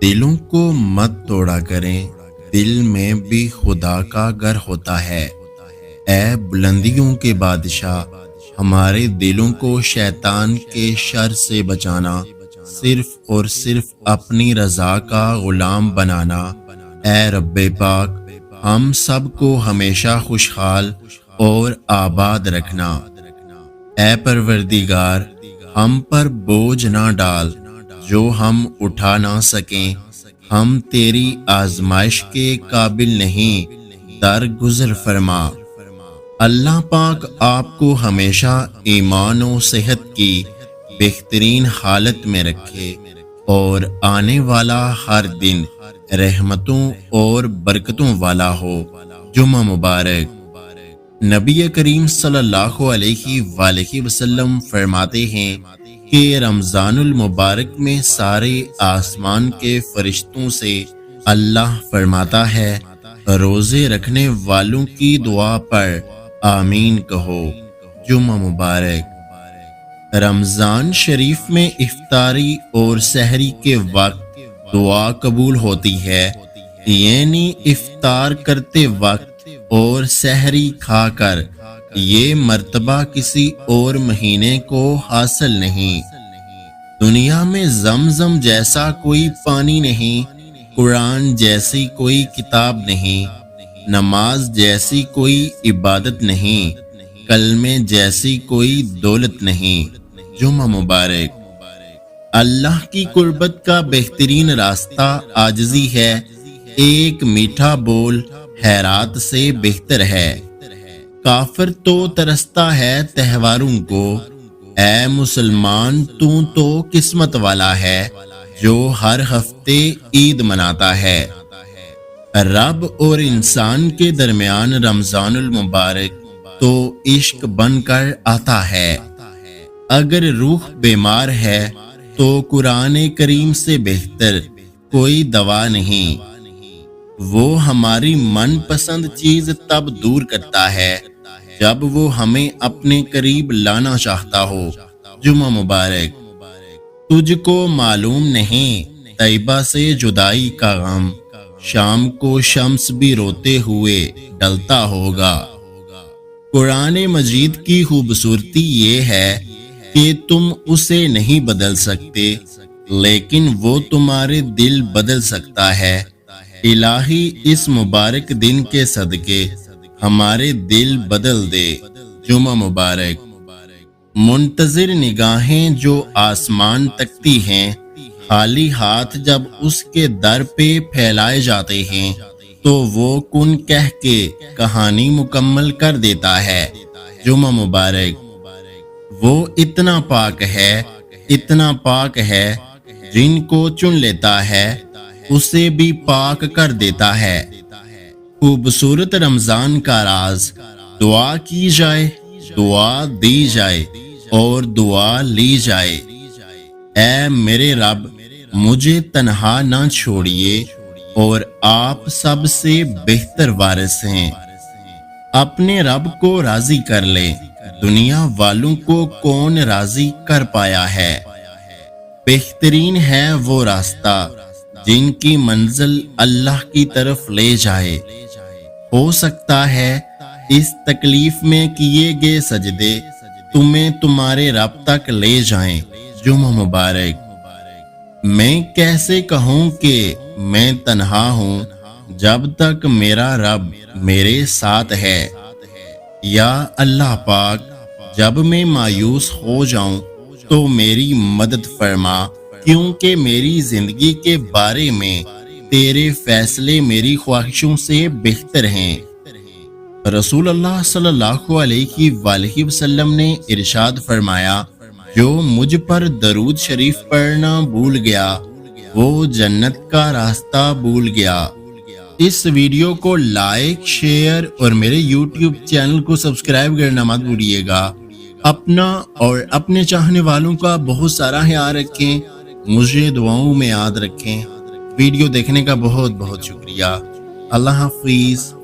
دلوں کو مت توڑا کریں، دل میں بھی خدا کا گھر ہوتا ہے۔ اے بلندیوں کے بادشاہ، ہمارے دلوں کو شیطان کے شر سے بچانا، صرف اور صرف اپنی رضا کا غلام بنانا۔ اے رب پاک، ہم سب کو ہمیشہ خوشحال اور آباد رکھنا۔ اے پروردگار، ہم پر بوجھ نہ ڈال جو ہم اٹھا نہ سکیں۔ ہم تیری آزمائش کے قابل نہیں، درگزر فرما۔ اللہ پاک آپ کو ہمیشہ ایمان و صحت کی بہترین حالت میں رکھے اور آنے والا ہر دن رحمتوں اور برکتوں والا ہو۔ جمعہ مبارک۔ نبی کریم صلی اللہ علیہ وآلہ وسلم فرماتے ہیں کہ رمضان المبارک میں سارے آسمان کے فرشتوں سے اللہ فرماتا ہے، روزے رکھنے والوں کی دعا پر آمین کہو۔ جمعہ مبارک۔ رمضان شریف میں افطاری اور سحری کے وقت دعا قبول ہوتی ہے، یعنی افطار کرتے وقت اور سحری کھا کر۔ یہ مرتبہ کسی اور مہینے کو حاصل نہیں۔ دنیا میں زمزم جیسا کوئی پانی نہیں، قرآن جیسی کوئی کتاب نہیں، نماز جیسی کوئی عبادت نہیں، کلمے جیسی کوئی دولت نہیں۔ جمعہ مبارک۔ اللہ کی قربت کا بہترین راستہ عاجزی ہے، ایک میٹھا بول خیرات سے بہتر ہے۔ کافر تو ترستا ہے تہواروں کو، اے مسلمان تو قسمت والا ہے جو ہر ہفتے عید مناتا ہے۔ رب اور انسان کے درمیان رمضان المبارک تو عشق بن کر آتا ہے۔ اگر روح بیمار ہے تو قرآن کریم سے بہتر کوئی دوا نہیں۔ وہ ہماری من پسند چیز تب دور کرتا ہے جب وہ ہمیں اپنے قریب لانا چاہتا ہو۔ جمعہ مبارک۔ تجھ کو معلوم نہیں طیبہ سے جدائی کا غم، شام کو شمس بھی روتے ہوئے ڈلتا ہوگا۔ قرآن مجید کی خوبصورتی یہ ہے کہ تم اسے نہیں بدل سکتے، لیکن وہ تمہارے دل بدل سکتا ہے۔ الہی اس مبارک دن کے صدقے ہمارے دل بدل دے۔ جمعہ مبارک۔ منتظر نگاہیں جو آسمان تکتی ہیں، خالی ہاتھ جب اس کے در پہ پھیلائے جاتے ہیں تو وہ کن کہہ کے کہانی مکمل کر دیتا ہے۔ جمعہ مبارک۔ وہ اتنا پاک ہے، اتنا پاک ہے، جن کو چن لیتا ہے اسے بھی پاک کر دیتا ہے۔ خوبصورت رمضان کا راز، دعا کی جائے، دعا دی جائے اور دعا لی جائے۔ اے میرے رب، مجھے تنہا نہ چھوڑیے، اور آپ سب سے بہتر وارث ہیں۔ اپنے رب کو راضی کر لے، دنیا والوں کو کون راضی کر پایا ہے۔ بہترین ہے وہ راستہ جن کی منزل اللہ کی طرف لے جائے۔ ہو سکتا ہے اس تکلیف میں کیے گئے سجدے تمہیں تمہارے رب تک لے جائیں۔ جمعہ مبارک۔ میں کیسے کہوں کہ میں تنہا ہوں جب تک میرا رب میرے ساتھ ہے۔ یا اللہ پاک، جب میں مایوس ہو جاؤں تو میری مدد فرما، کیونکہ میری زندگی کے بارے میں تیرے فیصلے میری خواہشوں سے بہتر ہیں۔ رسول اللہ صلی اللہ علیہ وآلہ وسلم نے ارشاد فرمایا، جو مجھ پر درود شریف پڑھنا بھول گیا وہ جنت کا راستہ بھول گیا۔ اس ویڈیو کو لائک، شیئر اور میرے یوٹیوب چینل کو سبسکرائب کرنا مت بھولیے گا۔ اپنا اور اپنے چاہنے والوں کا بہت سارا خیال رکھیں، مجھے دعاؤں میں یاد رکھیں۔ ویڈیو دیکھنے کا بہت بہت شکریہ۔ اللہ حافظ۔